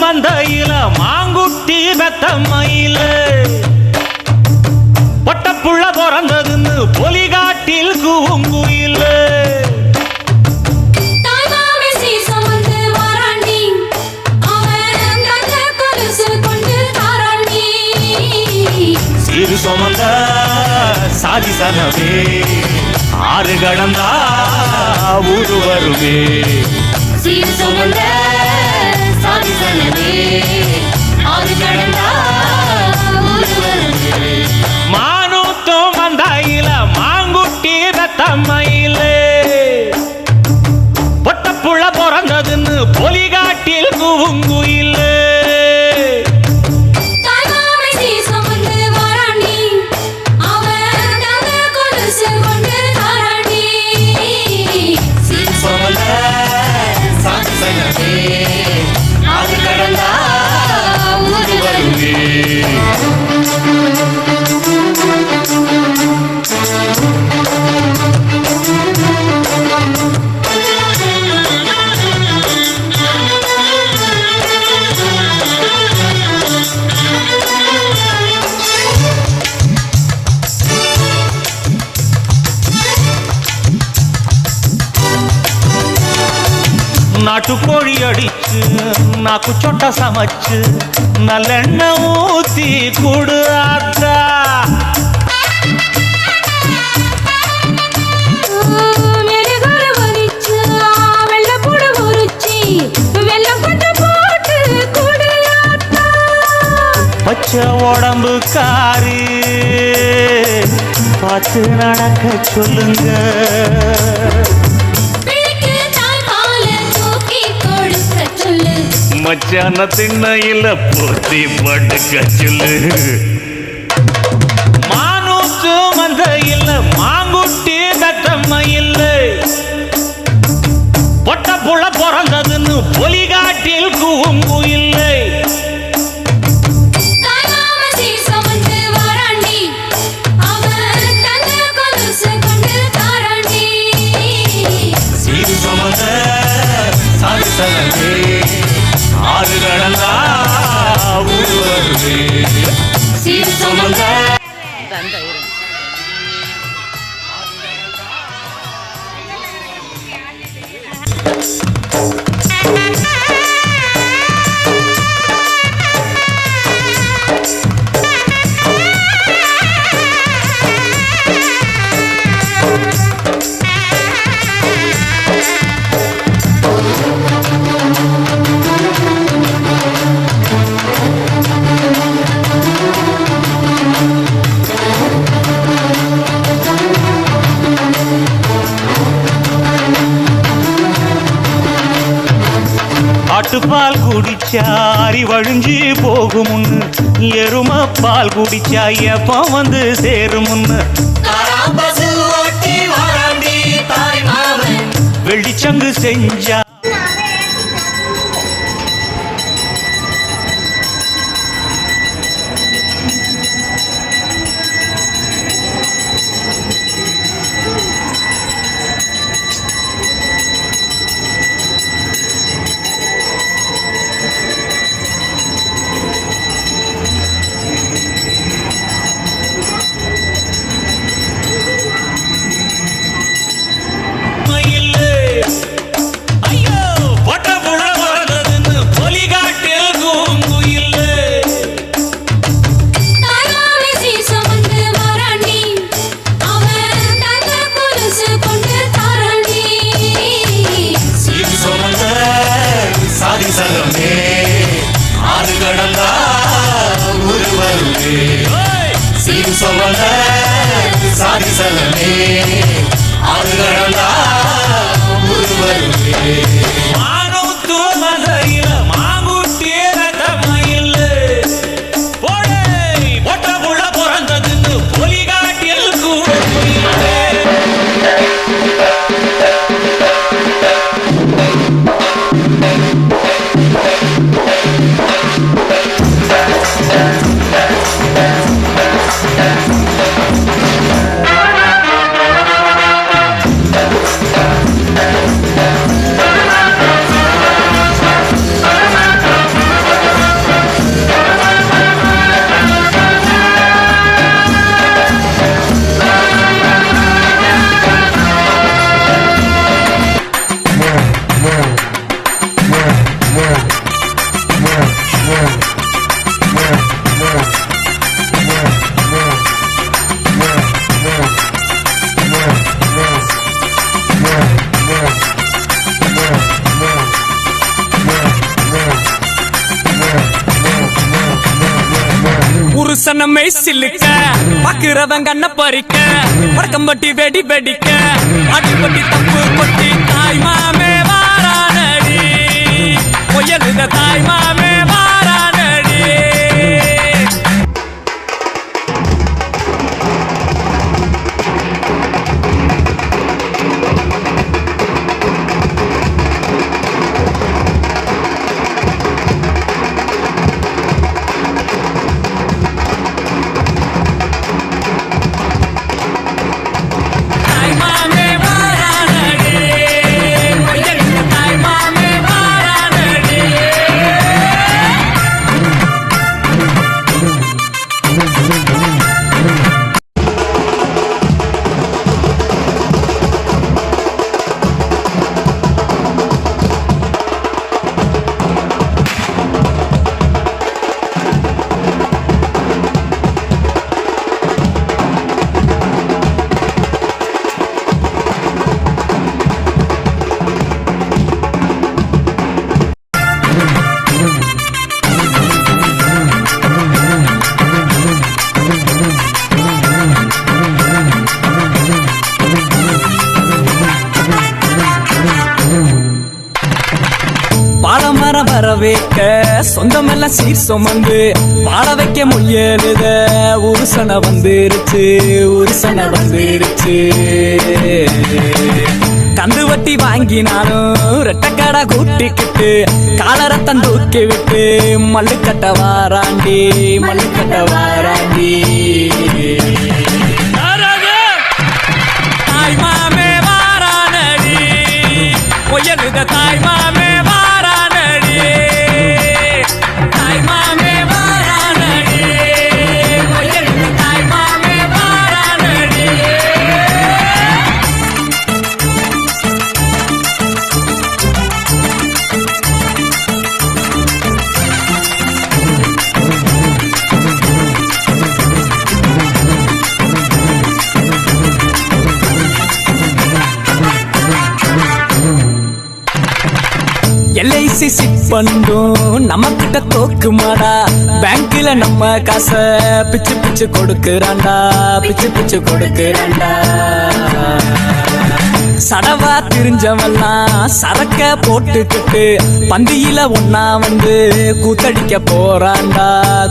மந்தையில மாங்குட்டி பெத்தம்மையில பொட்டப்புள்ள பிறந்ததுன்னு பொலிகாட்டில் கூங்குயில சிறு சுமந்த சாதி சனவே ஆறு கடந்தா ஊரு வருவே சீர் சுமந்த சாதி சனவே ஆறு கடந்தா ஊரு வருவே மானூத்தும் மந்தாயில மாங்குட்டி பெத்தம்மையில பொட்டப்புள்ள பிறந்ததுன்னு பொலிகாட்டில் கூங்குயில நாட்டுக்கோழி அடிச்சு நாக்கு சொட்ட சமைச்சு நல்லெண்ணெய் ஊத்தி கூடு ஆத்தா பச்சை உடம்பு காரி பார்த்து நடக்க சொல்லுங்க மச்சான திண்ணையில போத்தி படுக்க சொல்லு மானூத்து மந்தையில மாங்குட்டி பெத்தம்மையில பொட்ட புள்ள பிறந்ததுன்னு பொலிகாட்டில் கூங்குயில்லை சீர் சுமந்த சாதி சனவே ஆறு கடந்தா ஊரு வருவே சீர் சுமந்த ஆட்டுப்பால் குடிச்சா அறிவழிஞ்சு போகுமுன்னு எரும பால் குடிச்சா எப்ப வந்து சேருமுன்னு வெள்ளிச்சங்கு செஞ்சா ஆறு கடந்தா ஊரு வருவே சீர் சுமந்த சாதி சனவே ஆறு கடந்தா ஊரு வருவே மானூத்து மந்தையில மாங்குட்டி பெத்தம்மையில பொட்ட புள்ள பிறந்ததுன்னு பொலிகாட்டில் கூங்குயில்லை புருஷனமே சில்லுக்க பாக்குறவன் கண்ண பறிக்க வடக்கம்பட்டி வெடி வெடிக்க அடிப்பட்டி தப்பு கொட்டி தாய் மாமே வாரானடி பொய்யலுத தாய் மாமே வாரானடி பாலமரம் வரவேற்க சொந்தமெல்லாம் சீர் சுமந்து வாழ வைக்க முயலுத உருசனை வந்துருச்சு உருசனை வந்துருச்சு கந்து வட்டி வாங்கினாலும் ரெட்டக்கடை கூட்டிக்கிட்டு காலரத்தம் தூக்கி விட்டு மல்லுக்கட்ட வாராண்டி மல்லுக்கட்ட வாராண்டி தாய் மாமே வாரானடி பொய்யலுத தாய் மாமே எல்ஐசி சிட் பண்ணும் நம்ம கிட்ட தோக்குமாடா பேங்க்ல நம்ம காசை பிச்சு பிச்சு கொடுக்கறான்டா பிச்சு பிச்சு கொடுக்கறான்டா சடவா திரிஞ்சவெல்லாம் சரக்க போட்டுக்கிட்டு பந்தியில ஒன்னா வந்து கூத்தடிக்க போறான்டா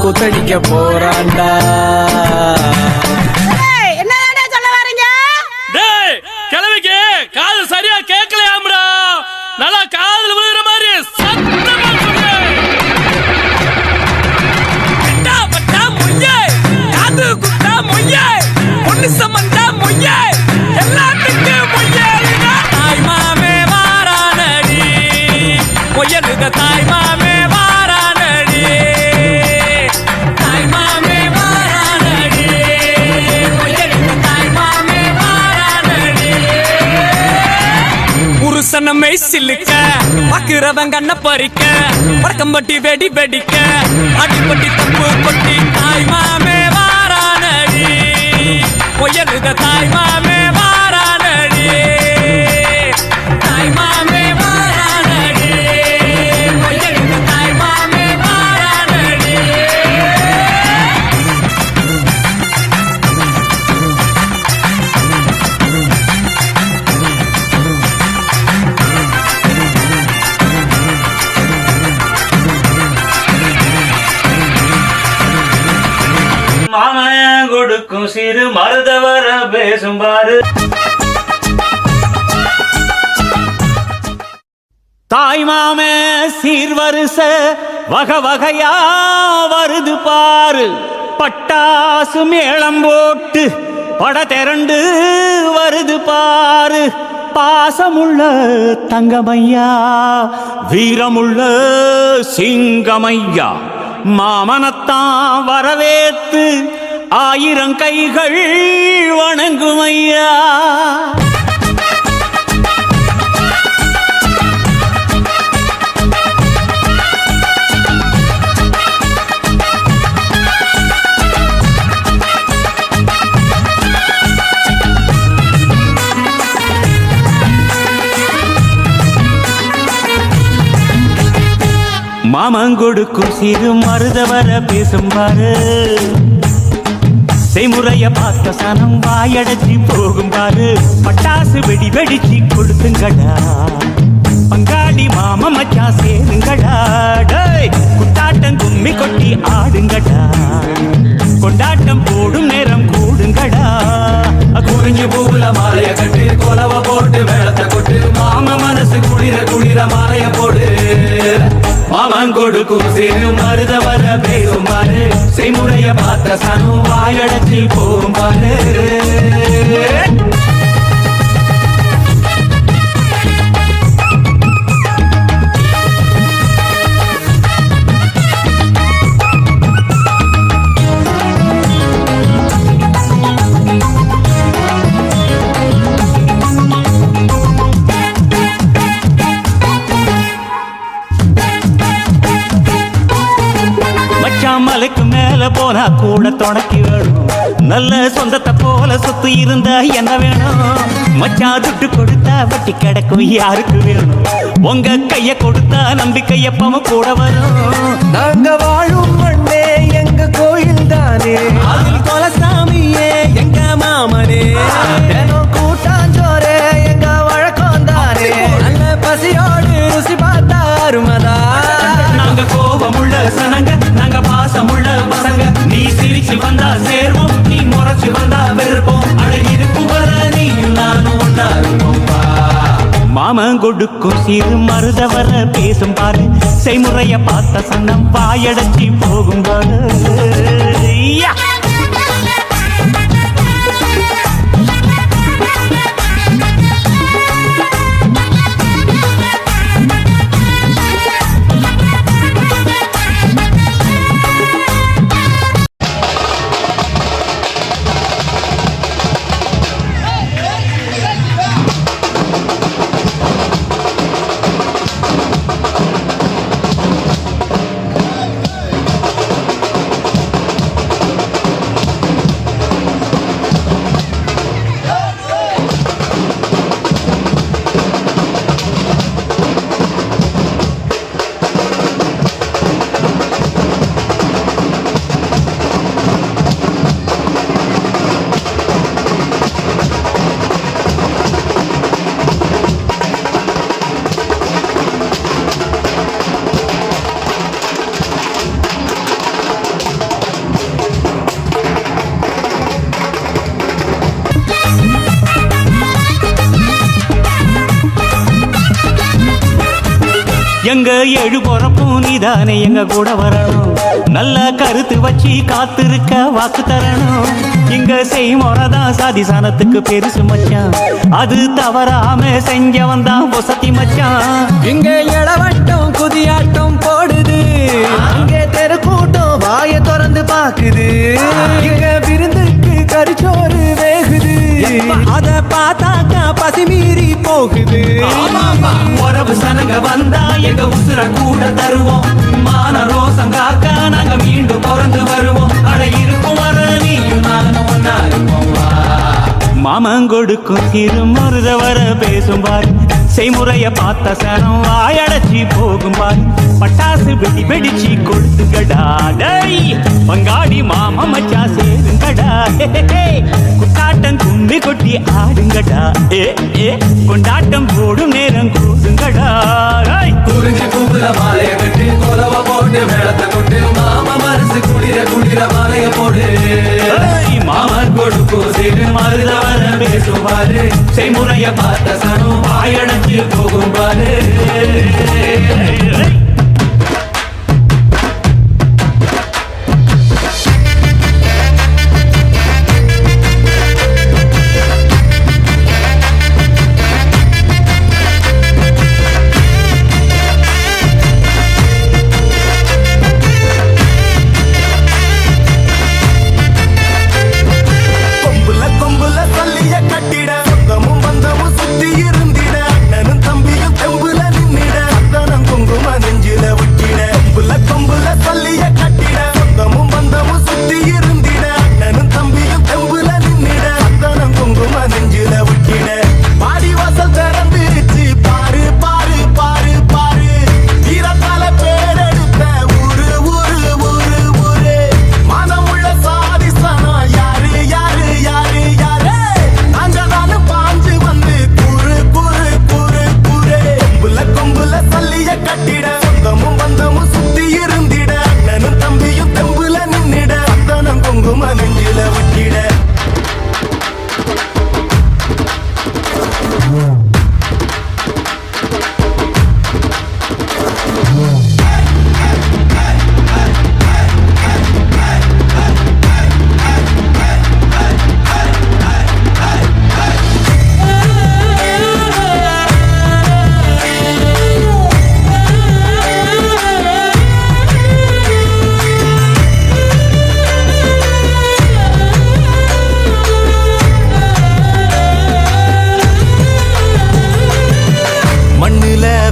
கூத்தடிக்க போறான்டா கிழவிக்கு காது சரியா கேட்கலையாம்டா நல்லா காதுல விழுகிற மாதிரி சத்தமா சொல்லு. கட்டா பட்டா மொய்யே காது குட்டா மொய்யே பொண்ணு சம்பந்தா மொய்யே எல்லாத்துக்கும் மொய்யே தாய் மாமே வாரானடி பொய்யலுத தாய் மாமே வாரானடி தாய் மாமே வாரானடி பொய்யலுத தாய் மாமே வாரானடி புருஷனமே சில்லுக்க பாக்குறவன் கண்ண பறிக்க வடக்கம்பட்டி வெடி வெடிக்க அடிப்பட்டி தப்பு கொட்டி தாய் மாமே வாரானடி பொய்யலுத தாய் மாமே வாரானடி தாய் மாமே வாரானடி பொய்யலுத தாய் மாமே வாரானடி மாமன் கொடுக்கும் சிறு மருதவர பேசும்பாரு தாய் மாமே சீர்வரிச வகை வகையா வருது பாரு பட்டாசு மேளம் போட்டு பட திரண்டு வருது பாரு பாசமுள்ள தங்கமையா வீரமுள்ள சிங்கமையா மாமனத்தான் வரவேத்து 1000 கைகள் வணங்குமையா மாமங்கொடுக்கும் சிறு மருதவர பேசும்பாரு செய்முறைய பார்த்த சனம் வாயடைச்சி போகும் பாரு பட்டாசு வெடி வெடிச்சு கொடுத்துங்கடா பங்காளி மாமா மச்சான் சேருங்கடா டேய் குட்டாட்டம் கும்மி கொட்டி ஆடுங்கடா கொண்டாட்டம் போடும் நேரம் கூடுங்கடா குறிஞ்சி பூவுல மாலைய கட்டு கொலவ போட்டு மேளத்தை கொட்டு மாம மனசு குளிர குளிர மாலைய போடு மாமன் கொடுக்கும் சிறு மருத வர பேசும் பாரு செய்முறைய பார்த்த சனம் வாயடைச்சி போகும் பாரு மலைக்கு மேல போனா கூட தொடக்கி வேணும் நல்ல சொந்தத்தை போல சொத்து இருந்தா என்ன வேணும் மச்சான் துட்டு கொடுத்தா வட்டி கிடக்கும் யாருக்கு வேணும் உங்க கைய கொடுத்தா நம்பிக்கை எப்பவும் கூட வரும் நாங்க வாழும் மண்ணே எங்க கோயில் தானே அதில் கொலசாமியே எங்க மாமனே கூட்டாஞ்சோரே எங்க வழக்கம் தானே நல்ல பசியோடு ருசி பார்த்தா அருமதா நாங்க கோபமுள்ள சனங்க நாங்க பாசமுள்ள பசங்க நீ சிரிச்சு வந்தா சேர்வோம் நீ முறைச்சு வந்தா வெறுப்போம் அழகிருக்கும் வர நீயும் நானும் ஒன்னா இருப்போம்பா மாமன் கொடுக்கும் சிறு மருத வர பேசும் பாரு செய்முறைய பார்த்த சன்னம் வாயடைச்சி போகும் பாரு எங்க எழு பொறப்பும் நீதானே எங்க கூட வரணும் நல்ல கருத்து வச்சு காத்திருக்க வாக்கு தரணும் இங்க செய்முறைதான் சாதிசானத்துக்கு பெருசு மச்சான் அது தவறாம செஞ்சவன் தான் பொசத்தி மச்சான் இங்க இளவட்டம் குதியாட்டம் போடுது அங்கே தெருக்கூட்டம் வாய திறந்து பாக்குது இங்க விருந்துக்கு கரிச்சோறு வேகுது அத பார்த்தாக்கா பசி மீறி போகுது உறவு சனங்க வந்தா எங்க உசுர கூட தருவோம் மான ரோசம் காக்க நாங்க மீண்டும் பிறந்து வருவோம் அட இருக்கும் வர நீயும் நானும் ஒன்னா இருப்போம்பா மாமன் கொடுக்கும் சிறு மருத வர பேசும் பாரு செய்முறைய பார்த்த சனம் வாயடைச்சி போகும் பாரு பட்டாசு வெடி வெடிச்சு கொடுத்துக்கடா டேய் பங்காளி மாமா மச்சா சேருங்கடா குட்டாட்டம் கும்பி கொட்டி ஆடுங்கடா கொண்டாட்டம் போடும் நேரம் கூடுங்கடா குறிஞ்சி பூவுல மாலைய கட்டி கொலவ போட்டு மேளத்தை கொட்டு மாமா மனசு குளிர குளிர மாலைய போடு மாமன் கொடுக்கும் சிறு மருத வர பேசும் பாரு செய்முறைய பார்த்த சனம் வாயடைச்சு போகும் பாரு இருந்திட அண்ணனும் தம்பியும் தெம்புல நின்னிட அத்தனம் குங்கும நெஞ்ச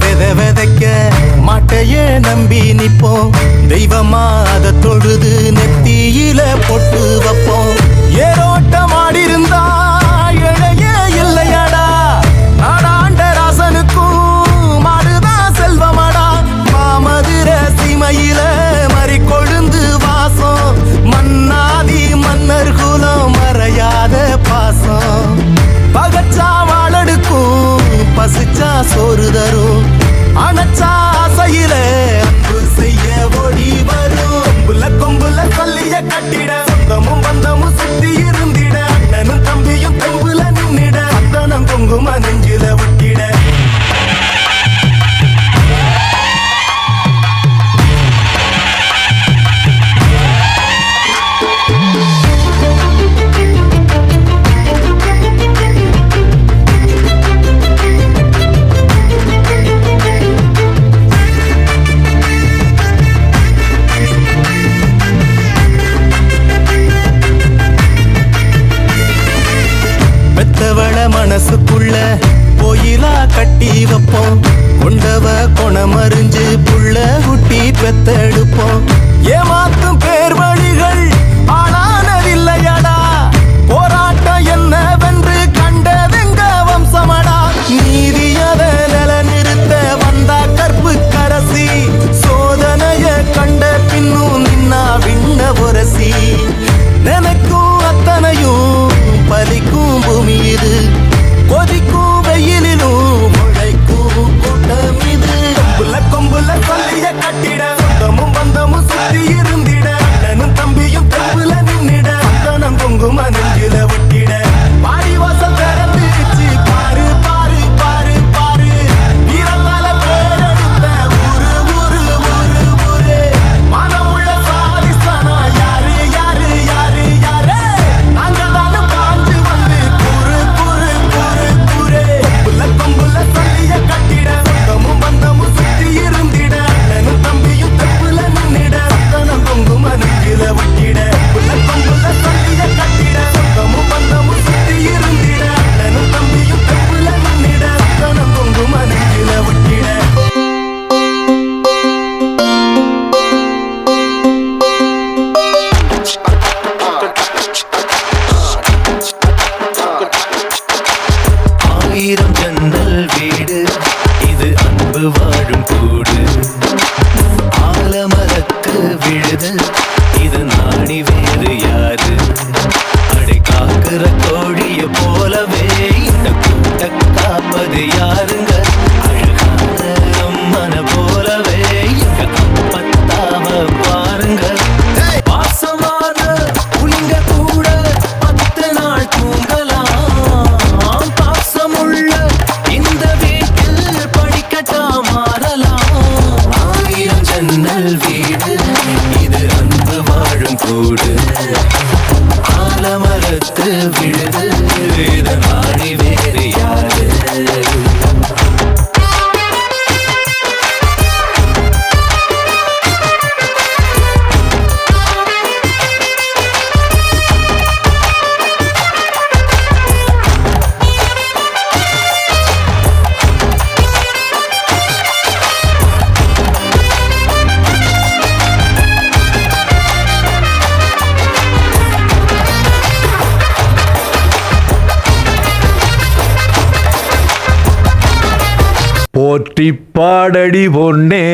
வித விதைக்க மாட்டையே நம்பி நிப்போம் தெய்வமா அதை தொழுது நெத்தியில பொட்டு வைப்போம் ஏரோட்டம் ஆடி இருந்தா இழையே இல்லையடா நாடாண்ட ராசனுக்கும் மாடுதான் செல்வமடா மாமதுர சீமையில மறி கொழுந்து வாசம் மன்னாதி மன்னர் குலம் மறையாத பாசம் பகச்சா வாழடுக்கும் பசிச்சா சோறு தரும் அணைச்சா ஆசையில அன்பு செய்ய ஓடி வரும் கொம்புல சொல்லிய கட்டிட சொந்தமும் பந்தமும் சுத்தி இருந்திட அண்ணனும் தம்பியும் தெம்புல நின்னிட அத்தனம் குங்கும நெஞ்சில விட்டிட பெத்தவள மனசுக்குள்ள கோயிலா கட்டி வைப்போம் கொண்டவ கொணமறிஞ்சு புள்ள குட்டி பெத்தெடுப்போம் ஏமாத்தும் பேர் வழிகள் ஆளானதில்லையடா போராட்டம் என்னவென்று கண்டதெங்க வம்சமடா நீதியத நில நிறுத்த வந்தா கற்பு கரசி சோதனைய கண்ட பின்னும் நின்னா விண்ண புரசி நினைக்கும் அத்தனையும் பலிக்கும் பூமி இது கொதிக்கும் வெயிலிலும் உழைக்கும் கூட்டம் இது கொம்புல சொல்லிய கட்டிட சொந்தமும் பந்தமும் சுத்தி இருந்திட அண்ணனும் தம்பியும் தெம்புல நின்னிட அத்தனம் குங்கும நெஞ்சில விட்டிட பாரி வாசல் திறந்துச்சு பாரு பாரு பாரு பாரு வீரத்தால பேரெடுத்த ஊரு ஊரு ஊரு ஊரு மனமுள்ள சாதிசனா யாரு யாரு யாரு யாரு நாங்க தானே பாஞ்சு வந்து கூறு கூறு கூறு கூறு கொம்புல சொல்லிய கட்டிட சொந்தமும் பந்தமும் சுத்தி இருந்திட அண்ணனும் தம்பியும் தெம்புல நின்னிட அத்தனம் குங்கும நெஞ்சில விட்டிட கொம்புல சொல்லிய கட்டிட சொந்தமும் பந்தமும் சுத்தி இருந்திட அண்ணனும் தம்பியும் தெம்புல நின்னிட அத்தனம் குங்கும நெஞ்சில விட்டிட ஆயிரம் ஜன்னல் வீடு இது அன்பு வாழும் கூடு ஆலமரத்து விழுது இது நாணி வேறு யாரு அடை காக்குற கோழிய போலவே இந்த கூட்ட காப்பது யாருங்க அழகான அம்மன போலவே இங்க அப்பத்தாவ பாருங்க பாசமான புலிங்க கூட 10 நாள் தூங்கலாம் பாசமுள்ள இந்த வீட்டில் படிக்கட்டா மாறலாம் ஆயிரம் ஜன்னல் வீடு இது அன்பு வாழும் கூடு ஆலமரத்து விழுது இது நாடி வேறு யாரு போற்றி பாடடி பொன்னே